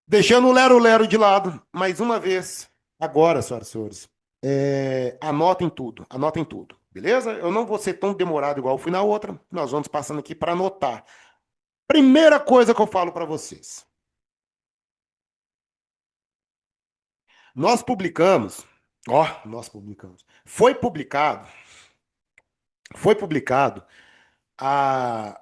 Deixando o lero-lero de lado, mais uma vez, agora, senhoras e senhores, anotem tudo, beleza? Eu não vou ser tão demorado igual fui na outra, nós vamos passando aqui para anotar. Primeira coisa que eu falo para vocês, nós publicamos, nós publicamos, foi publicado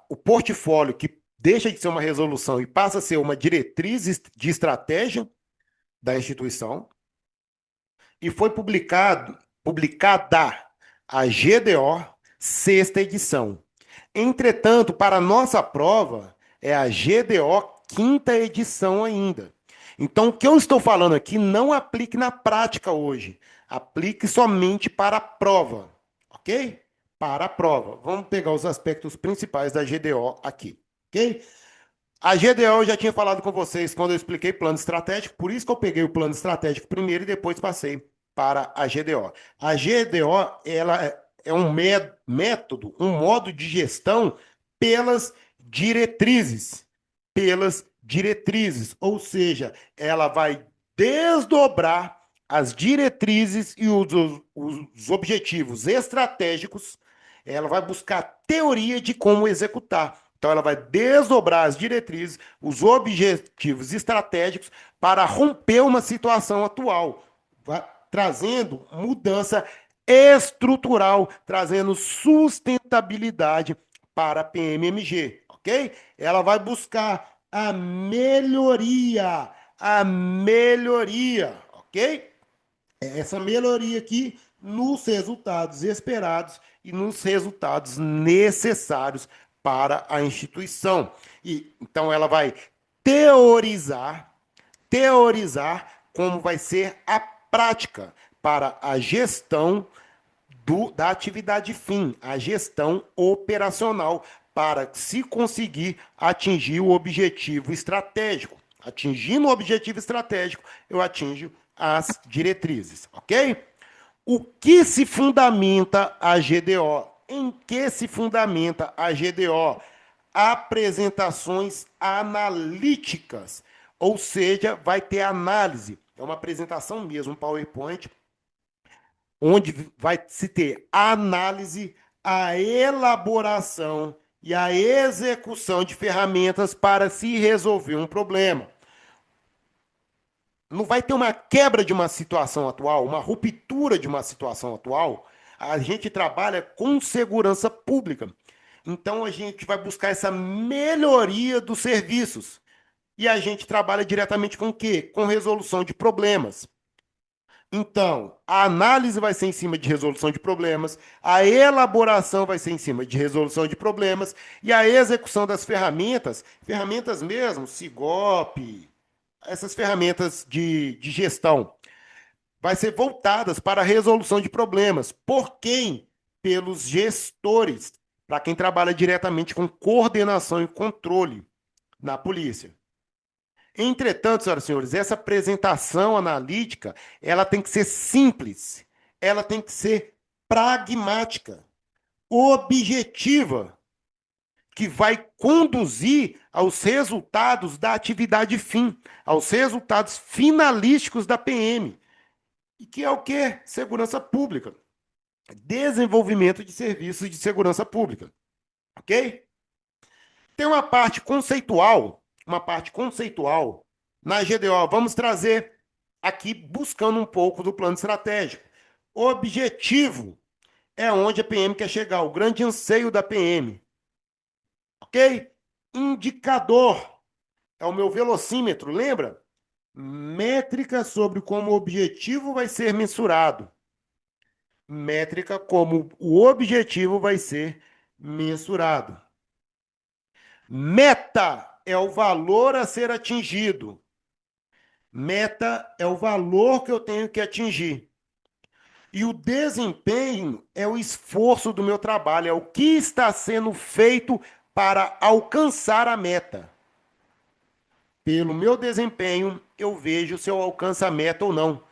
o portfólio que deixa de ser uma resolução e passa a ser uma diretriz de estratégia da instituição, e foi publicada a GDO sexta edição. Entretanto, para a nossa prova, é a GDO quinta edição ainda. Então, o que eu estou falando aqui não aplique na prática hoje. Aplique somente para a prova, ok? Para a prova. Vamos pegar os aspectos principais da GDO aqui, ok? A GDO eu já tinha falado com vocês quando eu expliquei plano estratégico, por isso que eu peguei o plano estratégico primeiro e depois passei para a GDO. A GDO, ela é um método, um modo de gestão pelas diretrizes, ou seja, ela vai desdobrar as diretrizes e os objetivos estratégicos, ela vai buscar teoria de como executar. Então, ela vai desdobrar as diretrizes, os objetivos estratégicos para romper uma situação atual, trazendo mudança estrutural, trazendo sustentabilidade para a PMMG, ok? Ela vai buscar a melhoria, ok? Essa melhoria aqui nos resultados esperados e nos resultados necessários para a instituição. E então ela vai teorizar, como vai ser a prática para a gestão da atividade fim, a gestão operacional, para se conseguir atingir o objetivo estratégico. Atingindo o objetivo estratégico, eu atingo as diretrizes, ok? O que se fundamenta a GDO? Em que se fundamenta a GDO? Apresentações analíticas, ou seja, vai ter análise. É uma apresentação mesmo, um PowerPoint, onde vai se ter a análise, a elaboração e a execução de ferramentas para se resolver um problema. Não vai ter uma quebra de uma situação atual, uma ruptura de uma situação atual. A gente trabalha com segurança pública. Então a gente vai buscar essa melhoria dos serviços. E a gente trabalha diretamente com o quê? Com resolução de problemas. Então, a análise vai ser em cima de resolução de problemas, a elaboração vai ser em cima de resolução de problemas e a execução das ferramentas, ferramentas mesmo, Sigope, essas ferramentas de gestão, vai ser voltadas para a resolução de problemas. Por quem? Pelos gestores, para quem trabalha diretamente com coordenação e controle na polícia. Entretanto, senhoras e senhores, essa apresentação analítica, ela tem que ser simples, ela tem que ser pragmática, objetiva, que vai conduzir aos resultados da atividade fim, aos resultados finalísticos da PM, e que é o quê? Segurança pública, desenvolvimento de serviços de segurança pública, ok? Tem uma parte conceitual na GDO. Vamos trazer aqui buscando um pouco do plano estratégico. Objetivo é onde a PM quer chegar, o grande anseio da PM, ok? Indicador é o meu velocímetro, lembra? Métrica sobre como o objetivo vai ser mensurado. Métrica como o objetivo vai ser mensurado. Meta é o valor a ser atingido. Meta é o valor que eu tenho que atingir. E o desempenho é o esforço do meu trabalho, é o que está sendo feito para alcançar a meta. Pelo meu desempenho, eu vejo se eu alcanço a meta ou não.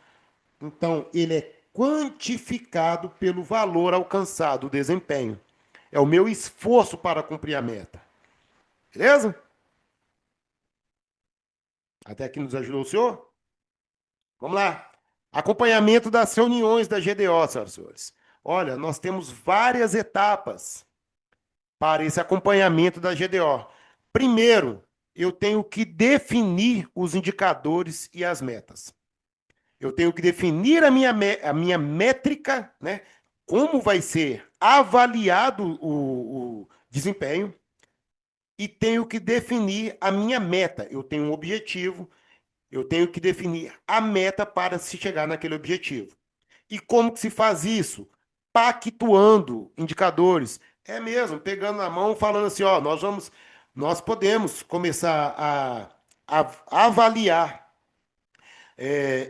Então, ele é quantificado pelo valor alcançado, o desempenho. É o meu esforço para cumprir a meta. Beleza? Até aqui nos ajudou o senhor? Vamos lá. Acompanhamento das reuniões da GDO, senhoras e senhores. Olha, nós temos várias etapas para esse acompanhamento da GDO. Primeiro, eu tenho que definir os indicadores e as metas. Eu tenho que definir a minha métrica, né? Como vai ser avaliado o desempenho, e tenho que definir a minha meta. Eu tenho um objetivo, eu tenho que definir a meta para se chegar naquele objetivo. E como que se faz isso? Pactuando indicadores. É mesmo, pegando na mão, falando assim, ó, nós podemos começar a avaliar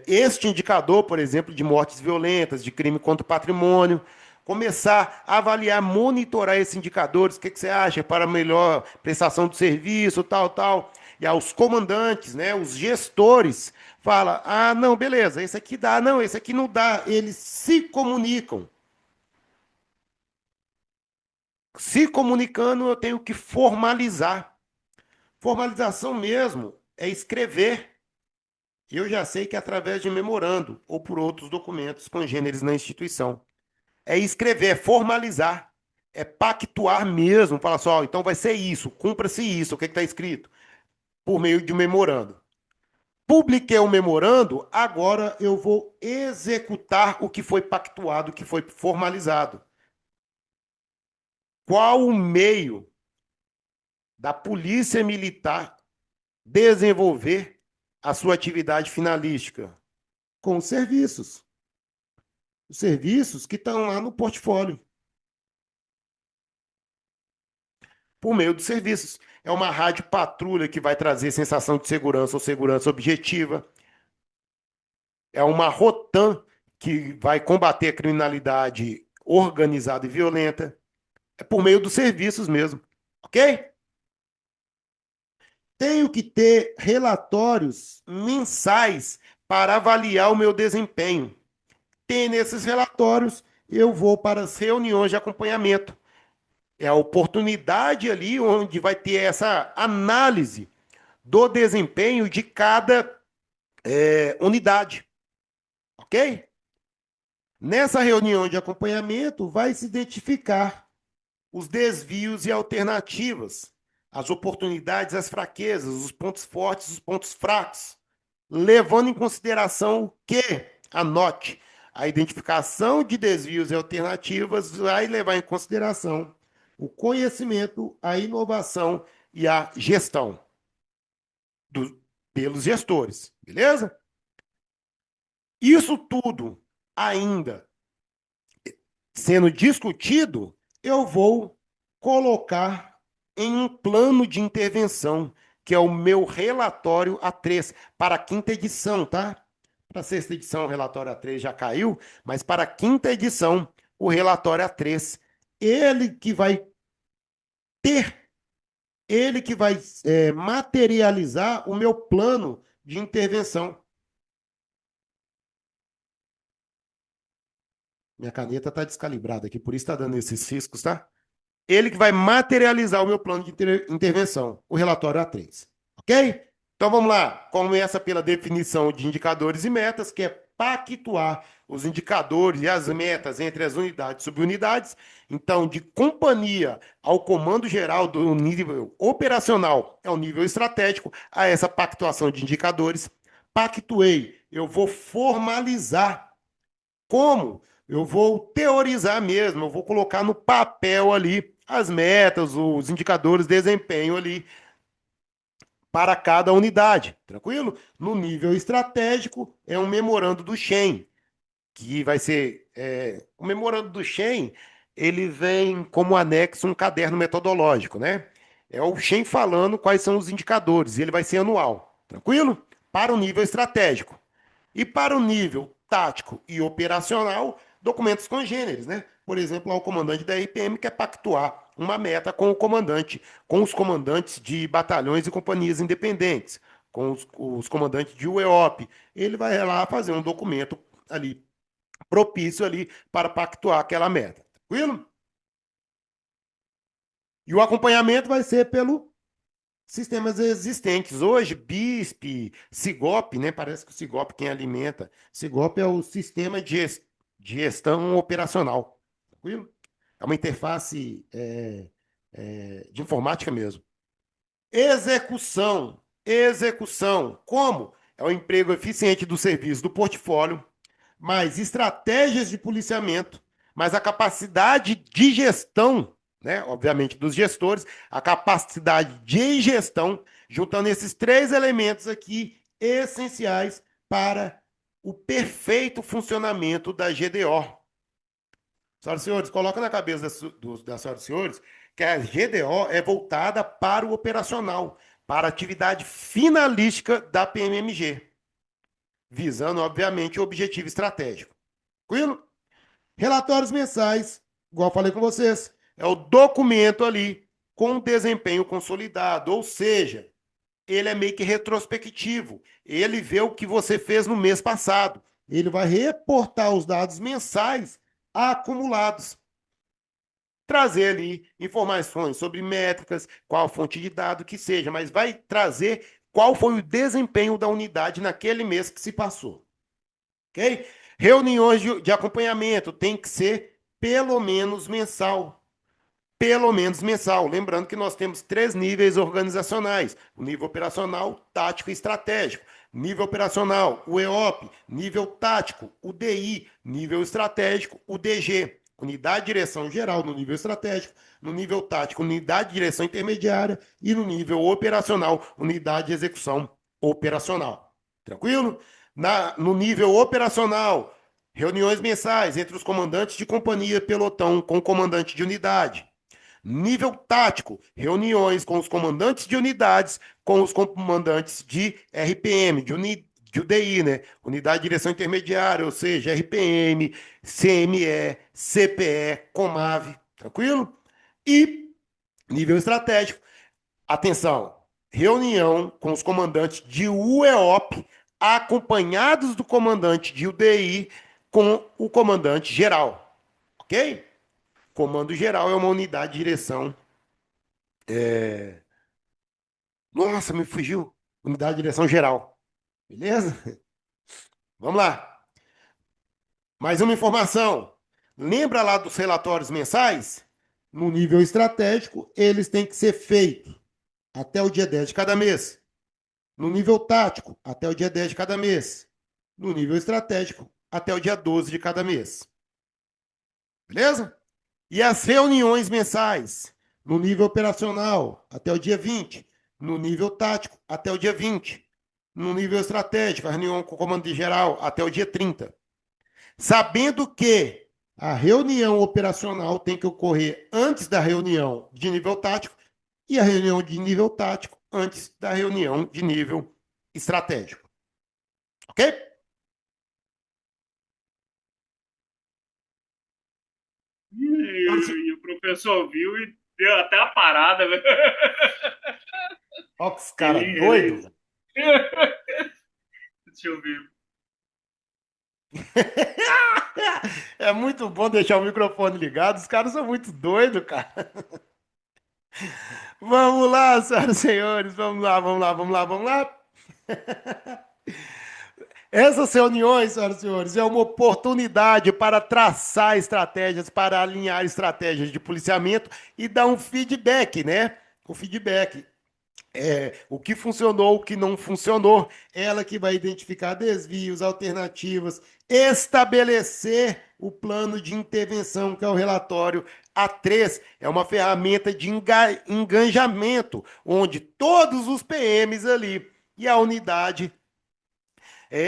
este indicador, por exemplo, de mortes violentas, de crime contra o patrimônio, começar a avaliar, monitorar esses indicadores, o que você acha para melhor prestação do serviço, tal, tal. E aos comandantes, né, os gestores, fala, ah, não, beleza, esse aqui dá, não, esse aqui não dá. Eles se comunicam. Se comunicando, eu tenho que formalizar. Formalização mesmo é escrever. Eu já sei que é através de memorando ou por outros documentos congêneres na instituição. É escrever, é formalizar, é pactuar mesmo. Falar só, ó, então vai ser isso, cumpra-se isso, o que está escrito? Por meio de um memorando. Publiquei o memorando, agora eu vou executar o que foi pactuado, o que foi formalizado. Qual o meio da Polícia Militar desenvolver a sua atividade finalística? Com os serviços. Os serviços que estão lá no portfólio. Por meio dos serviços. É uma rádio patrulha que vai trazer sensação de segurança ou segurança objetiva. É uma Rotan que vai combater a criminalidade organizada e violenta. É por meio dos serviços mesmo. Ok? Tenho que ter relatórios mensais para avaliar o meu desempenho. Tendo esses relatórios, eu vou para as reuniões de acompanhamento. É a oportunidade ali onde vai ter essa análise do desempenho de cada unidade, ok? Nessa reunião de acompanhamento, vai se identificar os desvios e alternativas, as oportunidades, as fraquezas, os pontos fortes, os pontos fracos, levando em consideração o que? Anote. A identificação de desvios e alternativas vai levar em consideração o conhecimento, a inovação e a gestão do, pelos gestores, beleza? Isso tudo ainda sendo discutido, eu vou colocar em um plano de intervenção, que é o meu relatório A3, para a quinta edição, tá? Para a sexta edição, o relatório A3 já caiu, mas para a quinta edição, o relatório A3, ele que vai ter, ele que vai materializar o meu plano de intervenção. Minha caneta está descalibrada aqui, por isso está dando esses riscos, tá? Ele que vai materializar o meu plano de intervenção, o relatório A3. Ok? Então vamos lá. Começa pela definição de indicadores e metas, que é pactuar os indicadores e as metas entre as unidades e subunidades. Então, de companhia ao comando geral do nível operacional, é o nível estratégico, a essa pactuação de indicadores. Pactuei, eu vou formalizar. Como? Eu vou teorizar mesmo, eu vou colocar no papel ali as metas, os indicadores de desempenho ali para cada unidade, tranquilo? No nível estratégico, é um memorando do Shen, que vai ser. O memorando do Shen, ele vem como anexo um caderno metodológico, né? É o Shen falando quais são os indicadores, e ele vai ser anual, tranquilo? Para o nível estratégico. E para o nível tático e operacional, documentos congêneres, né? Por exemplo, lá o comandante da RPM quer pactuar uma meta com o comandante, com os comandantes de batalhões e companhias independentes, com os comandantes de UEOP. Ele vai lá fazer um documento ali propício ali para pactuar aquela meta. Tranquilo? E o acompanhamento vai ser pelo Sistemas existentes. Hoje, BISP, Sigop, né? Parece que o Sigop quem alimenta. Sigop é o sistema de gestão operacional. Tranquilo? É uma interface de informática mesmo. Execução. Execução. Como? É o emprego eficiente do serviço do portfólio, mais estratégias de policiamento, mais a capacidade de gestão, né? Obviamente, dos gestores, a capacidade de gestão, juntando esses três elementos aqui essenciais para o perfeito funcionamento da GDO. Senhoras e senhores, coloca na cabeça das senhoras e senhores que a GDO é voltada para o operacional, para a atividade finalística da PMMG, visando, obviamente, o objetivo estratégico. Tranquilo? Relatórios mensais, igual eu falei com vocês, é o documento ali com desempenho consolidado, ou seja, ele é meio que retrospectivo. Ele vê o que você fez no mês passado. Ele vai reportar os dados mensais acumulados. Trazer ali informações sobre métricas, qual fonte de dado que seja, mas vai trazer qual foi o desempenho da unidade naquele mês que se passou. Ok? Reuniões de acompanhamento tem que ser pelo menos mensal. Pelo menos mensal. Lembrando que nós temos três níveis organizacionais: o nível operacional, tático e estratégico. Nível operacional, o EOP. Nível tático, o DI. Nível estratégico, o DG. Unidade de direção geral no nível estratégico, no nível tático, unidade de direção intermediária e no nível operacional, unidade de execução operacional. Tranquilo? No nível operacional, reuniões mensais entre os comandantes de companhia pelotão com o comandante de unidade. Nível tático, reuniões com os comandantes de unidades, com os comandantes de RPM, de UDI, né? Unidade de Direção Intermediária, ou seja, RPM, CME, CPE, Comave, tranquilo? E nível estratégico, atenção, reunião com os comandantes de UEOP, acompanhados do comandante de UDI com o comandante geral, ok? Comando geral é uma unidade de direção. Nossa, me fugiu. Unidade de direção geral. Beleza? Vamos lá. Mais uma informação. Lembra lá dos relatórios mensais? No nível estratégico, eles têm que ser feitos até o dia 10 de cada mês. No nível tático, até o dia 10 de cada mês. No nível estratégico, até o dia 12 de cada mês. Beleza? E as reuniões mensais, no nível operacional, até o dia 20, no nível tático, até o dia 20, no nível estratégico, a reunião com o comando de geral, até o dia 30. Sabendo que a reunião operacional tem que ocorrer antes da reunião de nível tático e a reunião de nível tático antes da reunião de nível estratégico. Ok? E o professor viu e deu até a parada, velho. Olha que os Ele, caras doidos. ele... Deixa eu ver. É muito bom deixar o microfone ligado. Os caras são muito doidos, cara. Vamos lá, senhoras e senhores. Vamos lá, vamos lá, vamos lá, vamos lá. Essas reuniões, senhoras e senhores, é uma oportunidade para traçar estratégias, para alinhar estratégias de policiamento e dar um feedback, né? O feedback. O que funcionou, o que não funcionou, ela que vai identificar desvios, alternativas, estabelecer o plano de intervenção, que é o relatório A3, é uma ferramenta de engajamento, onde todos os PMs ali e a unidade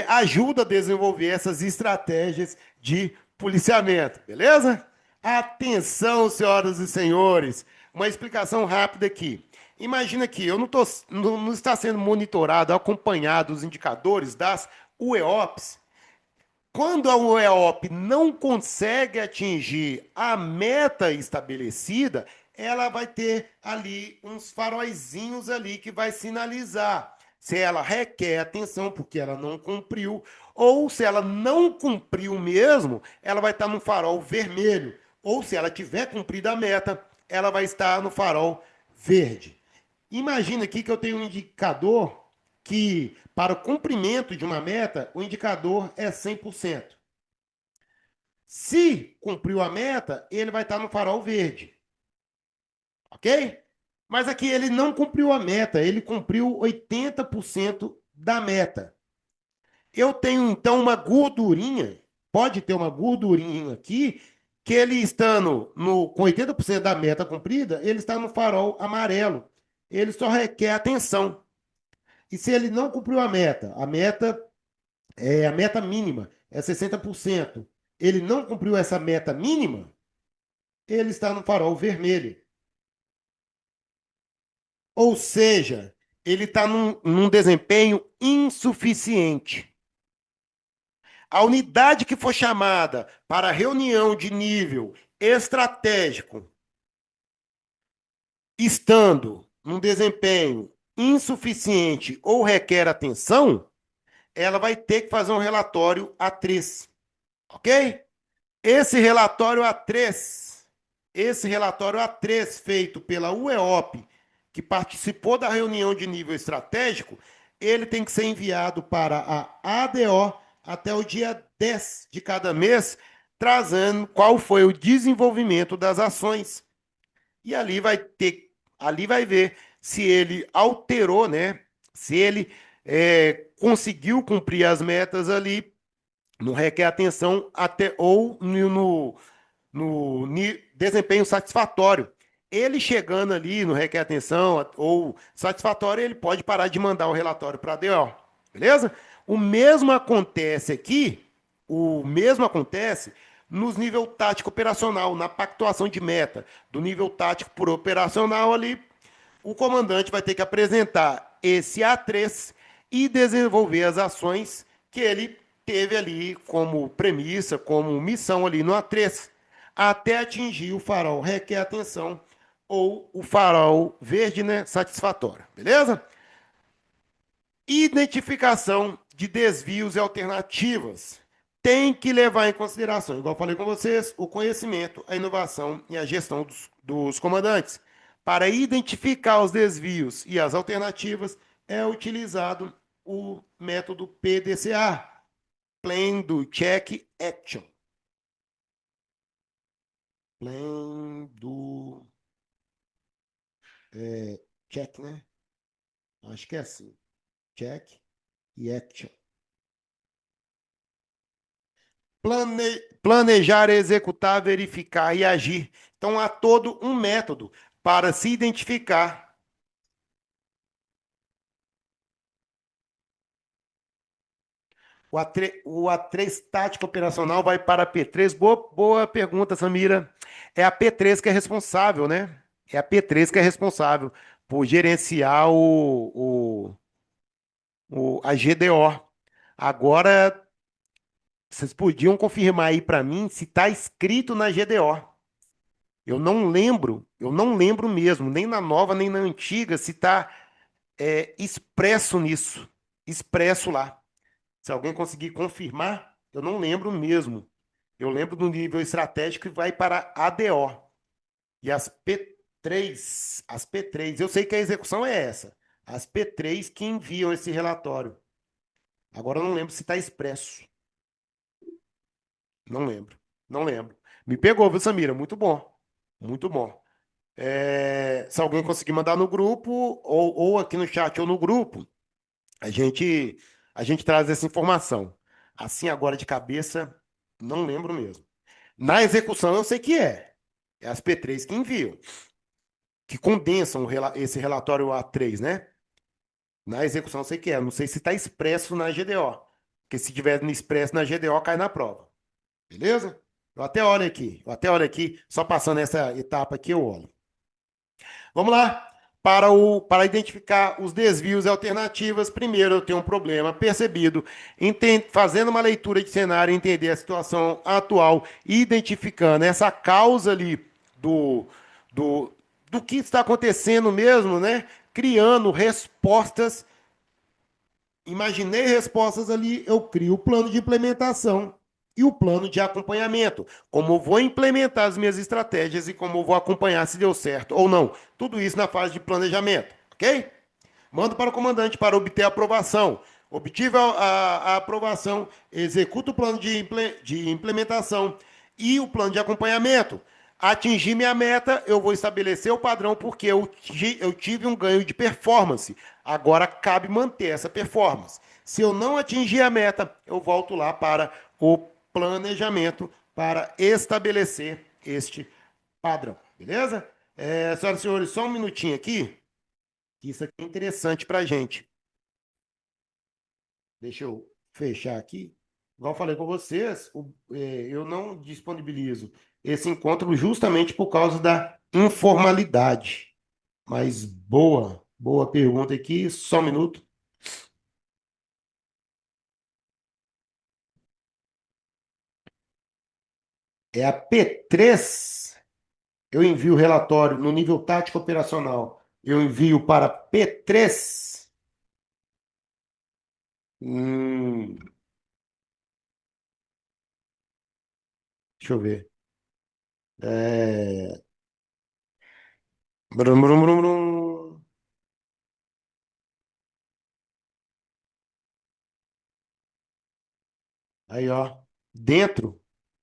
ajuda a desenvolver essas estratégias de policiamento, beleza? Atenção, senhoras e senhores, uma explicação rápida aqui. Imagina que eu não está sendo monitorado, acompanhado os indicadores das UEOPs. Quando a UEOP não consegue atingir a meta estabelecida, ela vai ter ali uns faróizinhos ali que vai sinalizar se ela requer atenção porque ela não cumpriu, ou se ela não cumpriu mesmo, ela vai estar no farol vermelho, ou se ela tiver cumprido a meta, ela vai estar no farol verde. Imagina aqui que eu tenho um indicador que, para o cumprimento de uma meta, o indicador é 100%. Se cumpriu a meta, ele vai estar no farol verde, ok? Mas aqui ele não cumpriu a meta, ele cumpriu 80% da meta. Eu tenho então uma gordurinha, pode ter uma gordurinha aqui, que ele estando com 80% da meta cumprida, ele está no farol amarelo. Ele só requer atenção. E se ele não cumpriu a meta mínima é 60%. Ele não cumpriu essa meta mínima, ele está no farol vermelho. Ou seja, ele está num desempenho insuficiente. A unidade que for chamada para reunião de nível estratégico, estando num desempenho insuficiente ou requer atenção, ela vai ter que fazer um relatório A3, ok? Esse relatório A3, esse relatório A3 feito pela UEOP, que participou da reunião de nível estratégico, ele tem que ser enviado para a ADO até o dia 10 de cada mês, trazendo qual foi o desenvolvimento das ações. E ali vai ver se ele alterou, né? Se ele conseguiu cumprir as metas ali, não requer atenção até ou no desempenho satisfatório. Ele chegando ali no requer atenção ou satisfatório, ele pode parar de mandar o relatório para a DO, beleza? O mesmo acontece aqui, o mesmo acontece nos nível tático operacional, na pactuação de meta, do nível tático por operacional ali, o comandante vai ter que apresentar esse A3 e desenvolver as ações que ele teve ali como premissa, como missão ali no A3, até atingir o farol requer atenção ou o farol verde, né, satisfatório, beleza? Identificação de desvios e alternativas. Tem que levar em consideração, igual eu falei com vocês, o conhecimento, a inovação e a gestão dos comandantes. Para identificar os desvios e as alternativas, é utilizado o método PDCA, Plan do Check Action. Plan do check, né? Acho que é assim. Check e action. Planejar, executar, verificar e agir. Então, há todo um método para se identificar. O A3 tático operacional vai para a P3. Boa pergunta, Samira. É a P3 que é responsável, né? É a P3 que é responsável por gerenciar a GDO. Agora, vocês podiam confirmar aí para mim se está escrito na GDO. Eu não lembro mesmo, nem na nova, nem na antiga, se está expresso nisso, expresso lá. Se alguém conseguir confirmar, eu não lembro mesmo. Eu lembro do nível estratégico que vai para ADO. E as P3, eu sei que a execução é essa. As P3 que enviam esse relatório. Agora eu não lembro se está expresso. Não lembro. Não lembro. Me pegou, viu, Samira? Muito bom. Muito bom. Se alguém conseguir mandar no grupo, ou aqui no chat ou no grupo, a gente, a gente traz essa informação. Assim, agora de cabeça, não lembro mesmo. Na execução, eu sei que é. É as P3 que enviam, que condensam esse relatório A3, né? Na execução, eu sei que é. Não sei se está expresso na GDO. Porque se tiver expresso na GDO, cai na prova. Beleza? Eu até olho aqui, só passando essa etapa aqui, eu olho. Vamos lá. Para identificar os desvios e alternativas, primeiro eu tenho um problema percebido, fazendo uma leitura de cenário, entender a situação atual, identificando essa causa ali do, do que está acontecendo mesmo, né? Criando respostas. Imaginei respostas ali, eu crio o plano de implementação e o plano de acompanhamento. Como eu vou implementar as minhas estratégias e como eu vou acompanhar se deu certo ou não. Tudo isso na fase de planejamento, ok? ok? Mando para o comandante para obter a aprovação. Obtive a aprovação, executo o plano de implementação e o plano de acompanhamento. Atingir minha meta, eu vou estabelecer o padrão porque eu tive um ganho de performance. Agora cabe manter essa performance. Se eu não atingir a meta, eu volto lá para o planejamento para estabelecer este padrão. Beleza? Senhoras e senhores, só um minutinho aqui. Isso aqui é interessante para a gente. Deixa eu fechar aqui. Igual eu falei com vocês, eu não disponibilizo esse encontro justamente por causa da informalidade. Mas boa pergunta aqui. Só um minuto. É a P3. Eu envio o relatório no nível tático operacional. Eu envio para P3. Hum, deixa eu ver. É... brum, brum, brum, brum. Aí, ó. Dentro,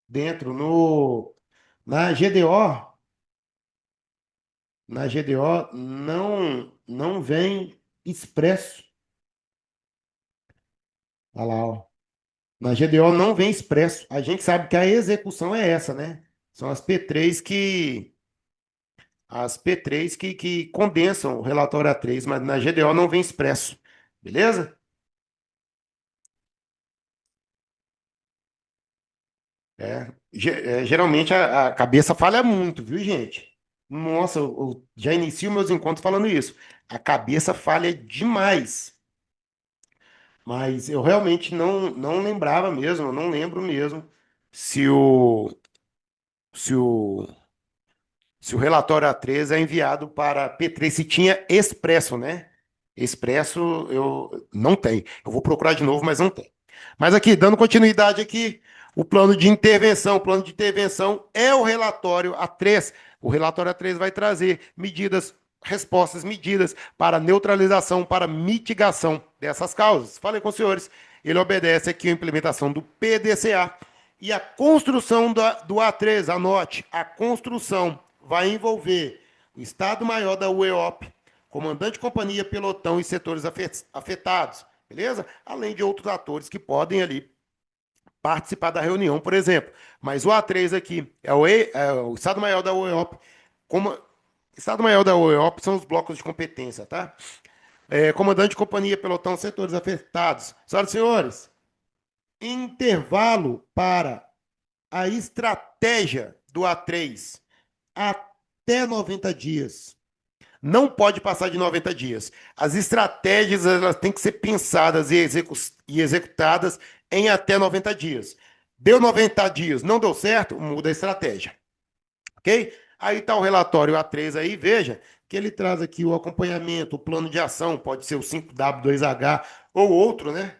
dentro, no, na GDO, na GDO não vem expresso. Olha lá, ó. Na GDO não vem expresso. A gente sabe que a execução é essa, né? São as P3 que condensam o relatório A3, mas na GDO não vem expresso. Beleza? Geralmente a cabeça falha muito, viu, gente? Nossa, eu já inicio meus encontros falando isso. A cabeça falha demais. Mas eu realmente não lembrava mesmo, eu não lembro mesmo se o, se o, se o relatório A3 é enviado para P3, se tinha expresso, né? Expresso eu não tenho. Eu vou procurar de novo, mas não tem. Mas aqui, dando continuidade aqui, o plano de intervenção. O plano de intervenção é o relatório A3. O relatório A3 vai trazer medidas, respostas, medidas para neutralização, para mitigação dessas causas. Falei com os senhores, ele obedece aqui a implementação do PDCA e a construção do A3. Anote, a construção vai envolver o Estado-Maior da UEOP, comandante de companhia, pelotão e setores afetados, beleza? Além de outros atores que podem ali participar da reunião, por exemplo. Mas o A3 aqui é o Estado-Maior da UEOP. Como, Estado-Maior da UEOP são os blocos de competência, tá? Comandante de companhia, pelotão, setores afetados. Senhoras e senhores, intervalo para a estratégia do A3 até 90 dias. Não pode passar de 90 dias. As estratégias elas têm que ser pensadas e executadas em até 90 dias. Deu 90 dias, não deu certo, muda a estratégia. Ok? Aí está o relatório A3 aí, veja que ele traz aqui o acompanhamento, o plano de ação, pode ser o 5W2H ou outro, né?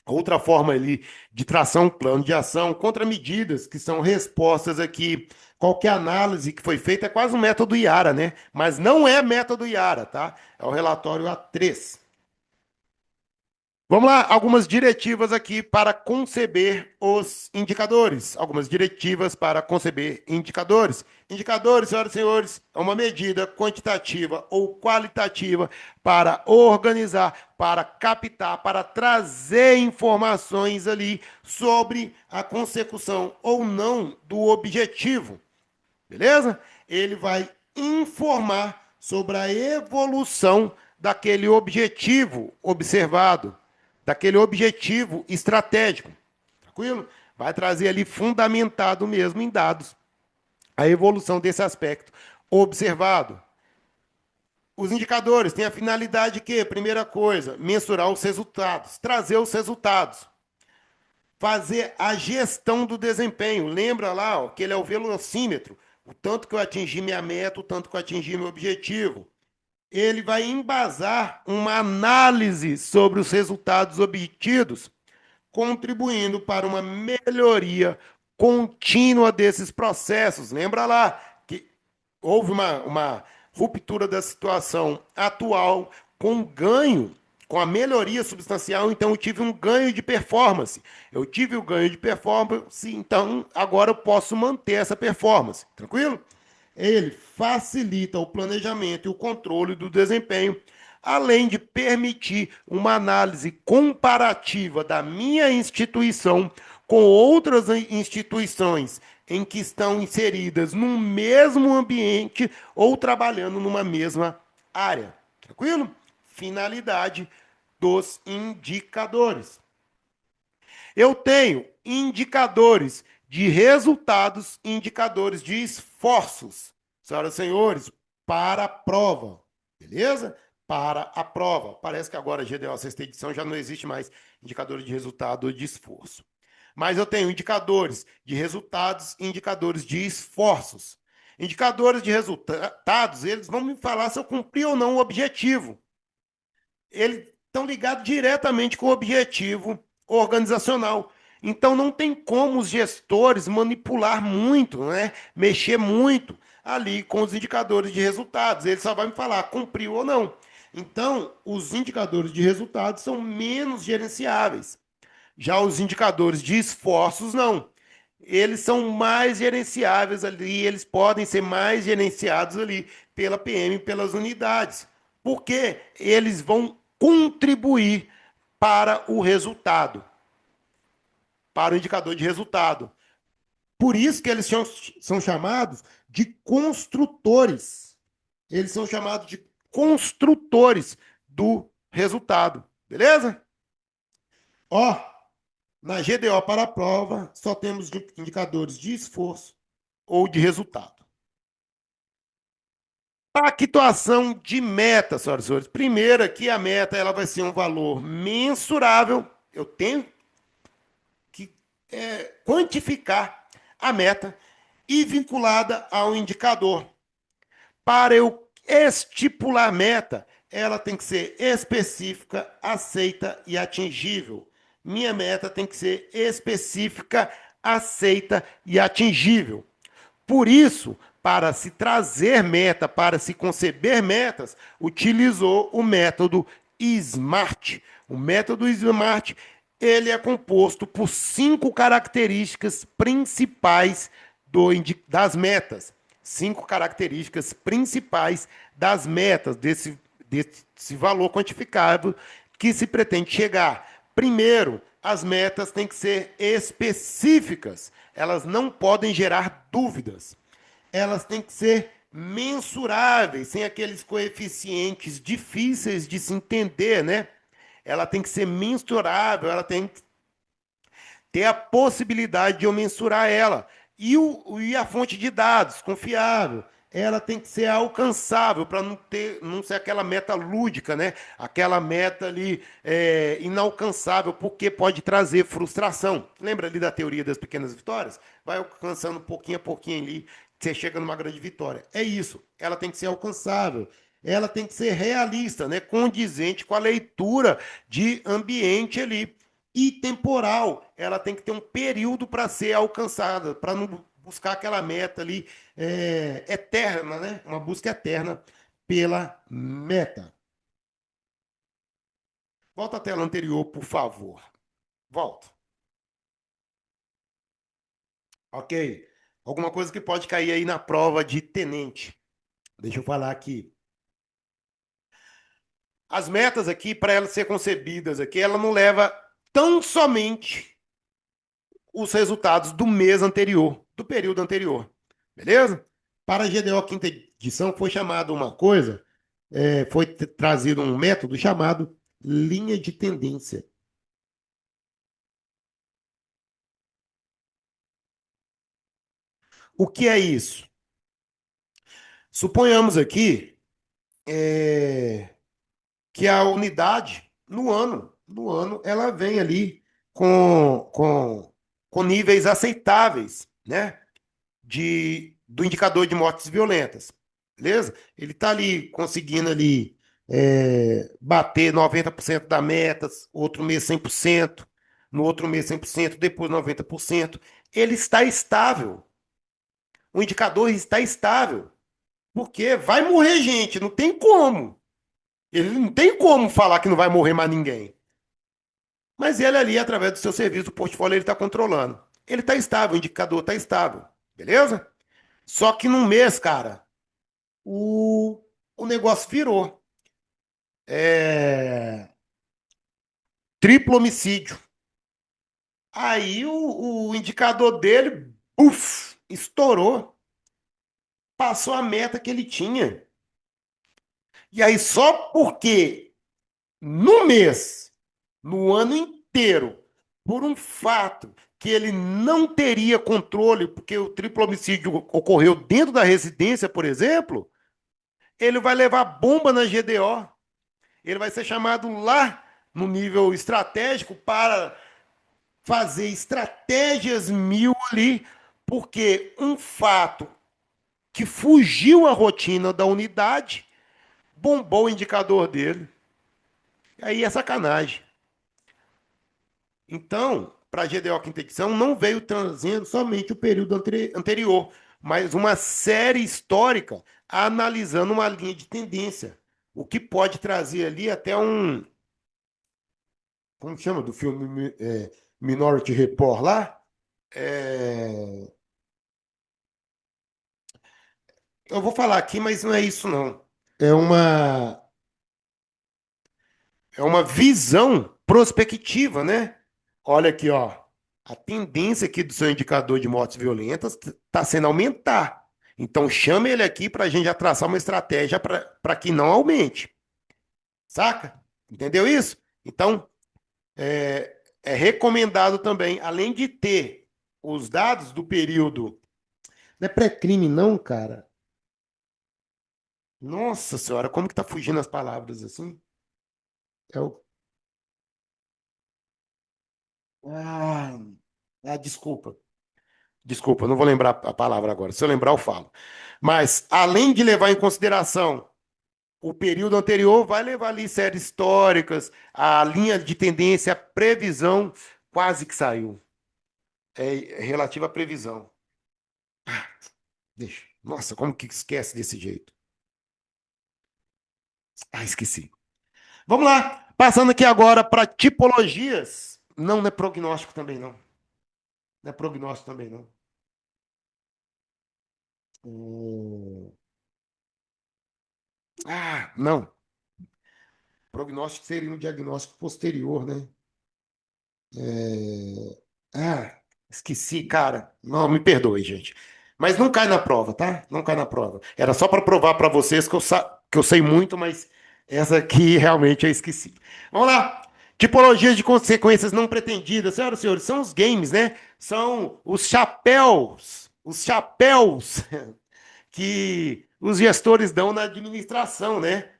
Outra forma ali de tração, plano de ação, contramedidas, que são respostas aqui. Qualquer análise que foi feita é quase um método IARA, né? Mas não é método IARA, tá? É o relatório A3. Vamos lá, algumas diretivas aqui para conceber os indicadores. Algumas diretivas para conceber indicadores. Indicadores, senhoras e senhores, é uma medida quantitativa ou qualitativa para organizar, para captar, para trazer informações ali sobre a consecução ou não do objetivo. Beleza? Ele vai informar sobre a evolução daquele objetivo observado, daquele objetivo estratégico. Tranquilo? Vai trazer ali fundamentado mesmo em dados a evolução desse aspecto observado. Os indicadores têm a finalidade que, primeira coisa, mensurar os resultados, trazer os resultados, fazer a gestão do desempenho. Lembra lá, ó, que ele é o velocímetro, o tanto que eu atingi minha meta, o tanto que eu atingi meu objetivo. Ele vai embasar uma análise sobre os resultados obtidos, contribuindo para uma melhoria contínua desses processos. Lembra lá que houve uma ruptura da situação atual com ganho, com a melhoria substancial, então eu tive um ganho de performance. Eu tive o ganho de performance, então agora eu posso manter essa performance. Tranquilo? Ele facilita o planejamento e o controle do desempenho, além de permitir uma análise comparativa da minha instituição com outras instituições em que estão inseridas no mesmo ambiente ou trabalhando numa mesma área. Tranquilo? Finalidade dos indicadores. Eu tenho indicadores de resultados e indicadores de esforços, senhoras e senhores, para a prova. Beleza? Para a prova. Parece que agora, GDO, sexta edição, já não existe mais indicadores de resultado ou de esforço. Mas eu tenho indicadores de resultados e indicadores de esforços. Indicadores de resultados, eles vão me falar se eu cumpri ou não o objetivo. Eles estão ligados diretamente com o objetivo organizacional. Então, não tem como os gestores manipular muito, né? Mexer muito ali com os indicadores de resultados. Ele só vai me falar cumpriu ou não. Então, os indicadores de resultados são menos gerenciáveis. Já os indicadores de esforços, não. Eles são mais gerenciáveis ali, eles podem ser mais gerenciados ali pela PM, pelas unidades, porque eles vão contribuir para o resultado, para o indicador de resultado. Por isso que eles são chamados de construtores. Eles são chamados de construtores do resultado. Beleza? Ó, na GDO para a prova, só temos indicadores de esforço ou de resultado. Pactuação de meta, senhoras e senhores. Primeiro aqui, a meta ela vai ser um valor mensurável. Eu tenho que quantificar a meta e vinculada ao indicador. Para eu estipular a meta, ela tem que ser específica, aceita e atingível. Minha meta tem que ser específica, aceita e atingível. Por isso, para se trazer meta, para se conceber metas, utilizou o método SMART. O método SMART, ele é composto por 5 características principais das metas. 5 características principais das metas, desse valor quantificável que se pretende chegar. Primeiro, as metas têm que ser específicas, elas não podem gerar dúvidas. Elas têm que ser mensuráveis, sem aqueles coeficientes difíceis de se entender, né? Ela tem que ser mensurável, ela tem que ter a possibilidade de eu mensurar ela. E a fonte de dados, confiável, ela tem que ser alcançável para não ser aquela meta lúdica, né? Aquela meta ali inalcançável, porque pode trazer frustração. Lembra ali da teoria das pequenas vitórias? Vai alcançando pouquinho a pouquinho ali, você chega numa grande vitória. É isso, ela tem que ser alcançável. Ela tem que ser realista, né? Condizente com a leitura de ambiente ali e temporal. Ela tem que ter um período para ser alcançada, para não buscar aquela meta ali eterna, né? Uma busca eterna pela meta. Volta à tela anterior, por favor. Volta. Ok. Alguma coisa que pode cair aí na prova de tenente. Deixa eu falar aqui. As metas aqui, para elas ser concebidas aqui, ela não leva tão somente os resultados do mês anterior, do período anterior. Beleza? Para a GDO quinta edição foi chamado uma coisa, foi trazido um método chamado linha de tendência. O que é isso? Suponhamos aqui que a unidade, no ano, ela vem ali com níveis aceitáveis, né? Do indicador de mortes violentas. Beleza? Ele está ali conseguindo ali bater 90% da meta, outro mês 100%, no outro mês 100%, depois 90%. Ele está estável. O indicador está estável. Porque vai morrer gente, não tem como. Ele não tem como falar que não vai morrer mais ninguém. Mas ele ali, através do seu serviço, do portfólio, ele está controlando. Ele está estável, o indicador está estável. Beleza? Só que num mês, cara, o negócio virou. É... Triplo homicídio. Aí o indicador dele, uf, estourou. Passou a meta que ele tinha. E aí, só porque no mês, no ano inteiro, por um fato que ele não teria controle, porque o triplo homicídio ocorreu dentro da residência, por exemplo, ele vai levar bomba na GDO. Ele vai ser chamado lá no nível estratégico para fazer estratégias mil ali, porque um fato que fugiu à rotina da unidade bombou o indicador dele. Aí é sacanagem. Então, para a GDO Quinta Edição, não veio trazendo somente o período anterior, mas uma série histórica analisando uma linha de tendência. O que pode trazer ali até um. Como chama do filme Minority Report lá? É, eu vou falar aqui, mas não é isso, não. É uma, é uma visão prospectiva, né? Olha aqui, ó. A tendência aqui do seu indicador de mortes violentas está sendo aumentar. Então, chame ele aqui para a gente já traçar uma estratégia para que não aumente. Saca? Entendeu isso? Então, é recomendado também, além de ter os dados do período. Não é pré-crime, não, cara. Nossa senhora, como que tá fugindo as palavras assim? É o. Ah, desculpa. Desculpa, não vou lembrar a palavra agora. Se eu lembrar, eu falo. Mas, além de levar em consideração o período anterior, vai levar ali séries históricas, a linha de tendência, a previsão quase que saiu. É relativa à previsão. Deixa. Nossa, como que esquece desse jeito? Ah, esqueci. Vamos lá. Passando aqui agora para tipologias. Não, não é prognóstico também, não. Não é prognóstico também, não. Hum, não. Prognóstico seria um diagnóstico posterior, né? É, Ah, esqueci, cara. Não, me perdoe, gente. Mas não cai na prova, tá? Não cai na prova. Era só para provar para vocês que eu sei muito, mas essa aqui realmente eu esqueci. Vamos lá. Tipologias de consequências não pretendidas. Senhoras e senhores, são os games, né? São os chapéus. Os chapéus que os gestores dão na administração, né?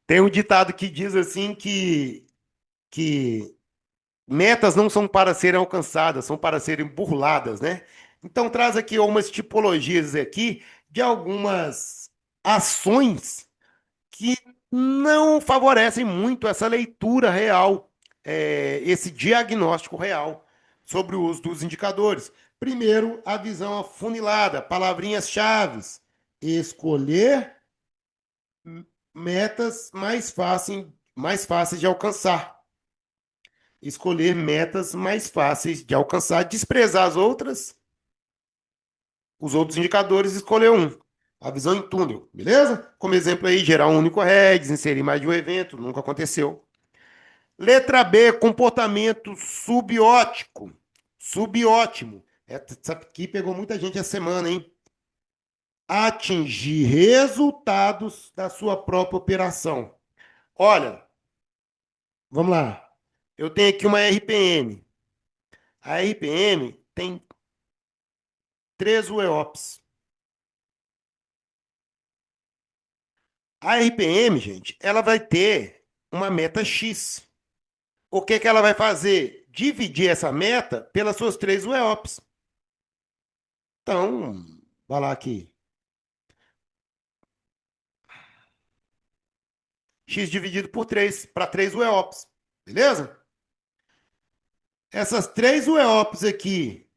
Tem um ditado que diz assim que metas não são para serem alcançadas, são para serem burladas, né? Então traz aqui umas tipologias aqui de algumas ações que não favorecem muito essa leitura real, esse diagnóstico real sobre o uso dos indicadores. Primeiro, a visão afunilada, palavrinhas-chave. Escolher metas mais fáceis de alcançar. Escolher metas mais fáceis de alcançar, desprezar as outras, os outros indicadores, escolher um. A visão em túnel, beleza? Como exemplo aí, gerar um único REDS, inserir mais de um evento, nunca aconteceu. Letra B, comportamento subiótico. Subiótimo. Essa aqui pegou muita gente essa semana, hein? Atingir resultados da sua própria operação. Olha, vamos lá. Eu tenho aqui uma RPM. A RPM tem três UEOPs. A RPM, gente, ela vai ter uma meta X. O que que ela vai fazer? Dividir essa meta pelas suas três UEOPs. Então, vai lá aqui. X dividido por 3 para 3 UEOPs. Beleza? Essas três UEOPs aqui,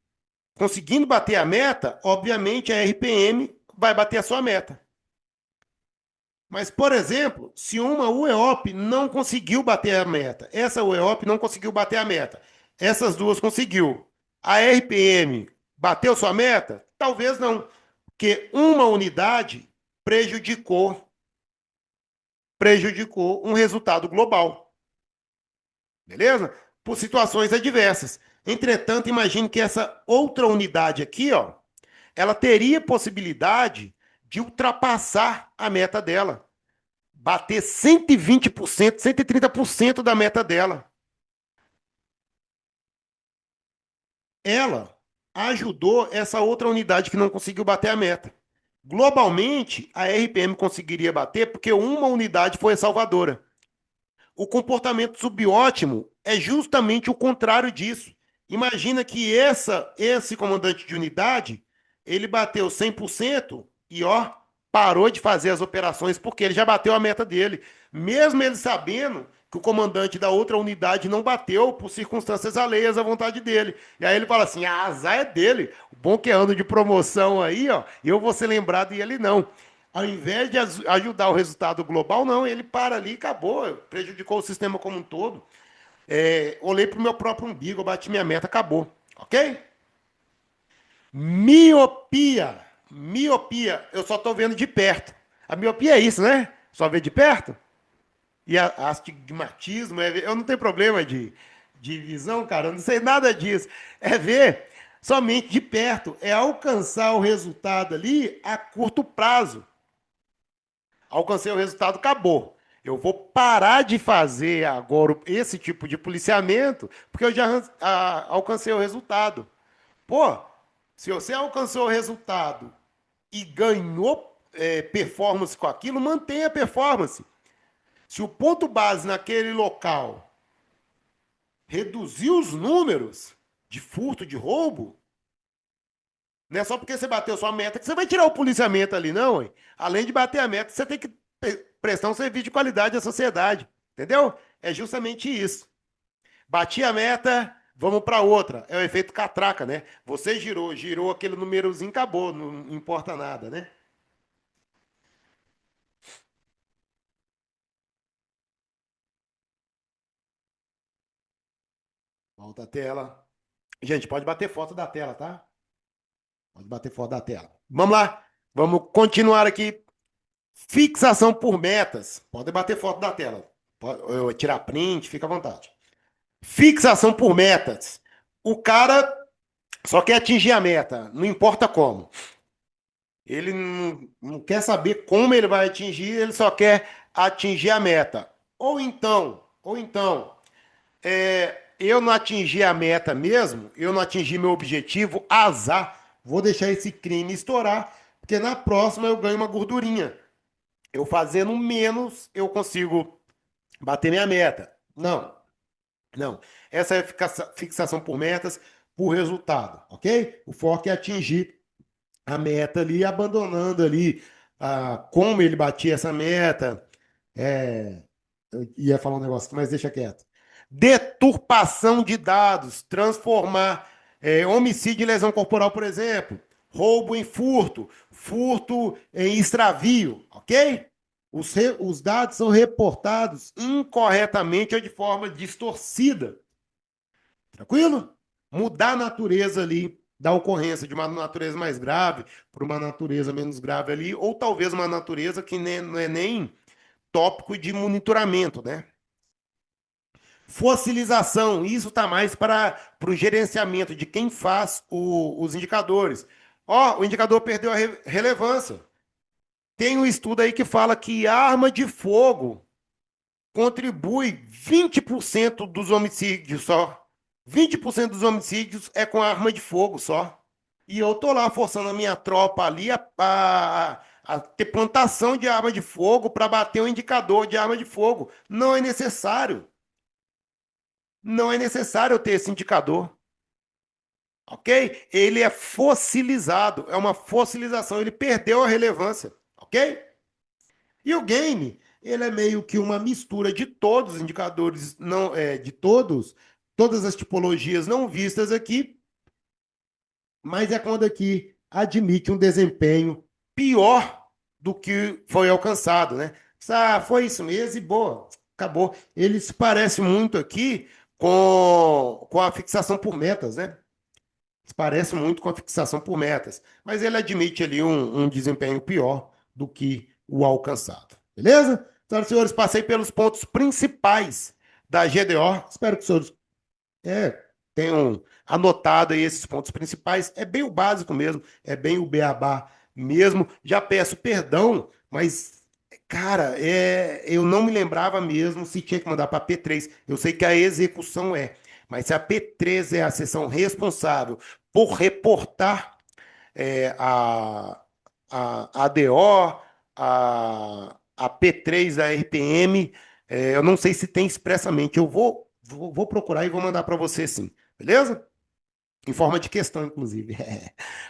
conseguindo bater a meta, obviamente a RPM vai bater a sua meta. Mas, por exemplo, se uma UEOP não conseguiu bater a meta, essa UEOP não conseguiu bater a meta, essas duas conseguiu. A RPM bateu sua meta? Talvez não, porque uma unidade prejudicou, prejudicou um resultado global, beleza? Por situações adversas. Entretanto, imagine que essa outra unidade aqui, ó, ela teria possibilidade de ultrapassar a meta dela. Bater 120%, 130% da meta dela. Ela ajudou essa outra unidade que não conseguiu bater a meta. Globalmente, a RPM conseguiria bater porque uma unidade foi a salvadora. O comportamento subótimo é justamente o contrário disso. Imagina que esse comandante de unidade, ele bateu 100% e ó, parou de fazer as operações porque ele já bateu a meta dele, mesmo ele sabendo que o comandante da outra unidade não bateu por circunstâncias alheias à vontade dele. E aí ele fala assim: "A azar é dele. O bom que é ano de promoção aí, ó, eu vou ser lembrado e ele não." Ao invés de ajudar o resultado global, não, ele para ali e acabou, prejudicou o sistema como um todo. Olhei para o meu próprio umbigo, eu bati minha meta, acabou. Ok? Miopia. Miopia, eu só estou vendo de perto. A miopia é isso, né? Só ver de perto? E astigmatismo, eu não tenho problema de visão, cara, eu não sei nada disso. É ver somente de perto, é alcançar o resultado ali a curto prazo. Alcancei o resultado, acabou. Eu vou parar de fazer agora esse tipo de policiamento, porque eu já alcancei o resultado. Pô, se você alcançou o resultado e ganhou performance com aquilo, mantenha a performance. Se o ponto base naquele local reduziu os números de furto, de roubo, não é só porque você bateu sua meta que você vai tirar o policiamento ali, não, hein? Além de bater a meta, você tem que prestar um serviço de qualidade à sociedade. Entendeu? É justamente isso. Bati a meta, vamos para outra. É o efeito catraca, né? Você girou aquele númerozinho, acabou, não importa nada, né? Volta a tela. Gente, pode bater foto da tela, tá? Pode bater foto da tela. Vamos lá. Vamos continuar aqui. Fixação por metas. Pode bater foto da tela. Pode tirar print, fica à vontade. Fixação por metas. O cara só quer atingir a meta, não importa como. Ele não quer saber como ele vai atingir, ele só quer atingir a meta. Ou então, eu não atingi a meta mesmo, eu não atingi meu objetivo, azar, vou deixar esse crime estourar, porque na próxima eu ganho uma gordurinha. Eu fazendo menos, eu consigo bater minha meta. Não, não. Essa é a fixação por metas, por resultado, ok? O foco é atingir a meta ali, abandonando ali como ele batia essa meta. Eu ia falar um negócio aqui, mas deixa quieto. Deturpação de dados, transformar homicídio e lesão corporal, por exemplo, roubo em furto, furto em extravio, ok? Os dados são reportados incorretamente ou de forma distorcida. Tranquilo? Mudar a natureza ali da ocorrência de uma natureza mais grave para uma natureza menos grave ali, ou talvez uma natureza que não é nem tópico de monitoramento, né? Fossilização, isso está mais para o gerenciamento de quem faz os indicadores. Ó, o indicador perdeu a relevância. Tem um estudo aí que fala que arma de fogo contribui 20% dos homicídios só. 20% dos homicídios é com arma de fogo só. E eu tô lá forçando a minha tropa ali a ter plantação de arma de fogo para bater o indicador de arma de fogo. Não é necessário. Não é necessário eu ter esse indicador. Ok? Ele é fossilizado. É uma fossilização. Ele perdeu a relevância. Ok? E o game, ele é meio que uma mistura de todos os indicadores, não de todas as tipologias não vistas aqui, mas é quando aqui admite um desempenho pior do que foi alcançado, né? Ah, foi isso mesmo e boa, acabou. Ele se parece muito aqui com a fixação por metas, né? Se parece muito com a fixação por metas, mas ele admite ali um desempenho pior do que o alcançado. Beleza? Senhoras e senhores, passei pelos pontos principais da GDO. Espero que os senhores tenham anotado aí esses pontos principais. É bem o básico mesmo, é bem o beabá mesmo. Já peço perdão, mas, cara, eu não me lembrava mesmo se tinha que mandar para a P3. Eu sei que a execução mas se a P3 é a seção responsável por reportar a ADO, a P3 da RPM, eu não sei se tem expressamente. Eu vou procurar e vou mandar para você sim, beleza? Em forma de questão, inclusive.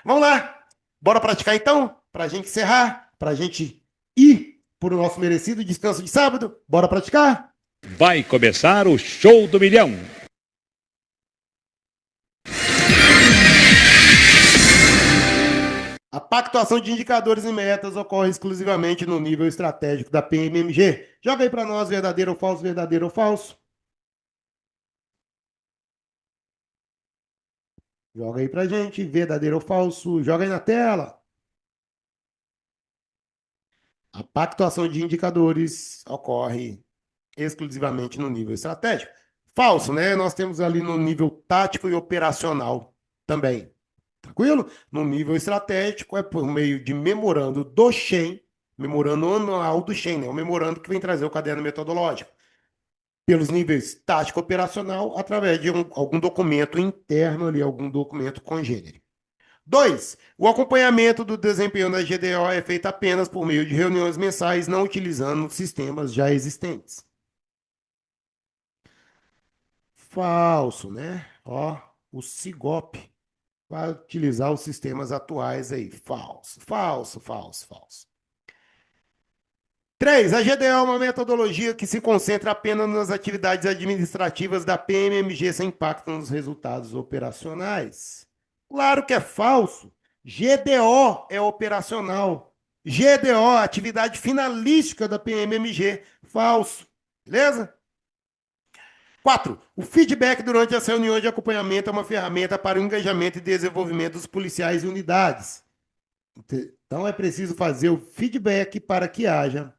Vamos lá, bora praticar então? Para a gente encerrar, para a gente ir para o nosso merecido descanso de sábado. Bora praticar? Vai começar o Show do Milhão. A pactuação de indicadores e metas ocorre exclusivamente no nível estratégico da PMMG. Joga aí para nós, verdadeiro ou falso, verdadeiro ou falso. Joga aí pra gente, verdadeiro ou falso. Joga aí na tela. A pactuação de indicadores ocorre exclusivamente no nível estratégico. Falso, né? Nós temos ali no nível tático e operacional também. Tranquilo? No nível estratégico é por meio de memorando do Shen, memorando anual do Shen, né? O memorando que vem trazer o caderno metodológico. Pelos níveis tático operacional, através de algum documento interno ali, algum documento congênere. 2. O acompanhamento do desempenho da GDO é feito apenas por meio de reuniões mensais, não utilizando sistemas já existentes. Falso, né? Ó, o SIGOP vai utilizar os sistemas atuais aí. Falso, falso, falso, falso. 3. A GDO é uma metodologia que se concentra apenas nas atividades administrativas da PMMG sem impacto nos resultados operacionais. Claro que é falso. GDO é operacional. GDO, atividade finalística da PMMG. Falso. Beleza? 4. O feedback durante as reuniões de acompanhamento é uma ferramenta para o engajamento e desenvolvimento dos policiais e unidades. Então é preciso fazer o feedback para que haja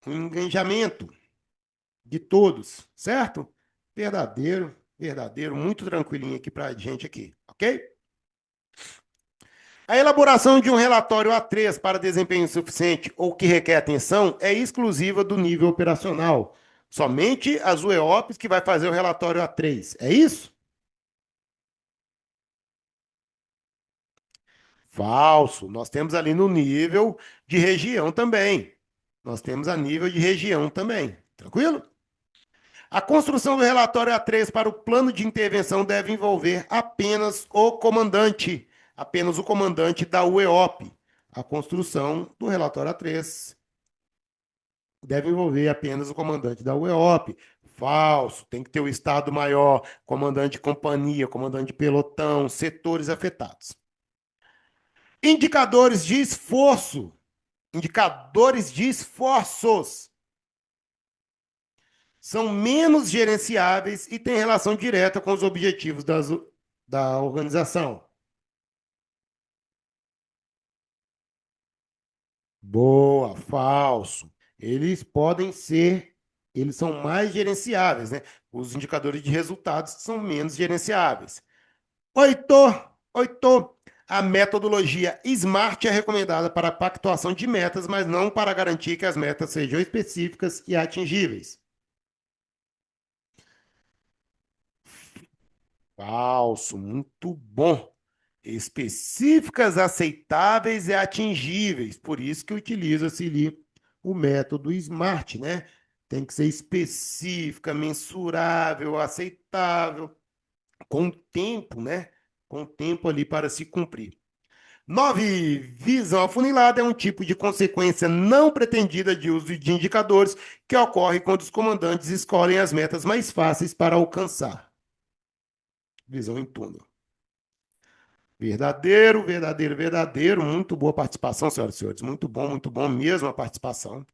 um engajamento de todos, certo? Verdadeiro, verdadeiro, muito tranquilinho aqui para a gente aqui, ok? A elaboração de um relatório A3 para desempenho insuficiente ou que requer atenção é exclusiva do nível operacional. Somente as UEOPs que vai fazer o relatório A3. É isso? Falso. Nós temos ali no nível de região também. Nós temos a nível de região também. Tranquilo? A construção do relatório A3 para o plano de intervenção deve envolver apenas o comandante da UEOP. A construção do relatório A3 deve envolver apenas o comandante da UEOP. Falso, tem que ter o Estado Maior, comandante de companhia, comandante de pelotão, setores afetados. Indicadores de esforço. Indicadores de esforços são menos gerenciáveis e têm relação direta com os objetivos da organização. Boa, falso. Eles são mais gerenciáveis, né? Os indicadores de resultados são menos gerenciáveis. Oito, oito. A metodologia SMART é recomendada para a pactuação de metas, mas não para garantir que as metas sejam específicas e atingíveis. Falso, muito bom. Específicas, aceitáveis e atingíveis. Por isso que utiliza-se ali o método SMART, né? Tem que ser específica, mensurável, aceitável, com tempo, né? Com tempo ali para se cumprir. 9. Visão afunilada é um tipo de consequência não pretendida de uso de indicadores que ocorre quando os comandantes escolhem as metas mais fáceis para alcançar. Visão em túnel. Verdadeiro, verdadeiro, verdadeiro. Muito boa participação, senhoras e senhores. Muito bom mesmo a participação.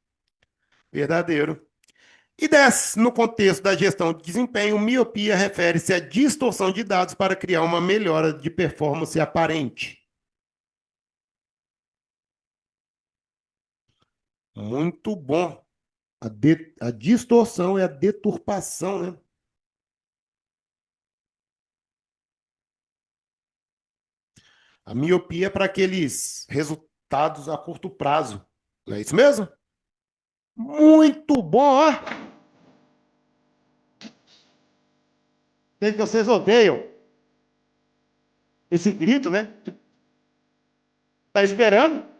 Verdadeiro. E 10, no contexto da gestão de desempenho, miopia refere-se à distorção de dados para criar uma melhora de performance aparente. Muito bom. A distorção é a deturpação, né? A miopia é para aqueles resultados a curto prazo. Não é isso mesmo? Muito bom, ó. Sei que vocês odeiam esse grito, né? Tá esperando?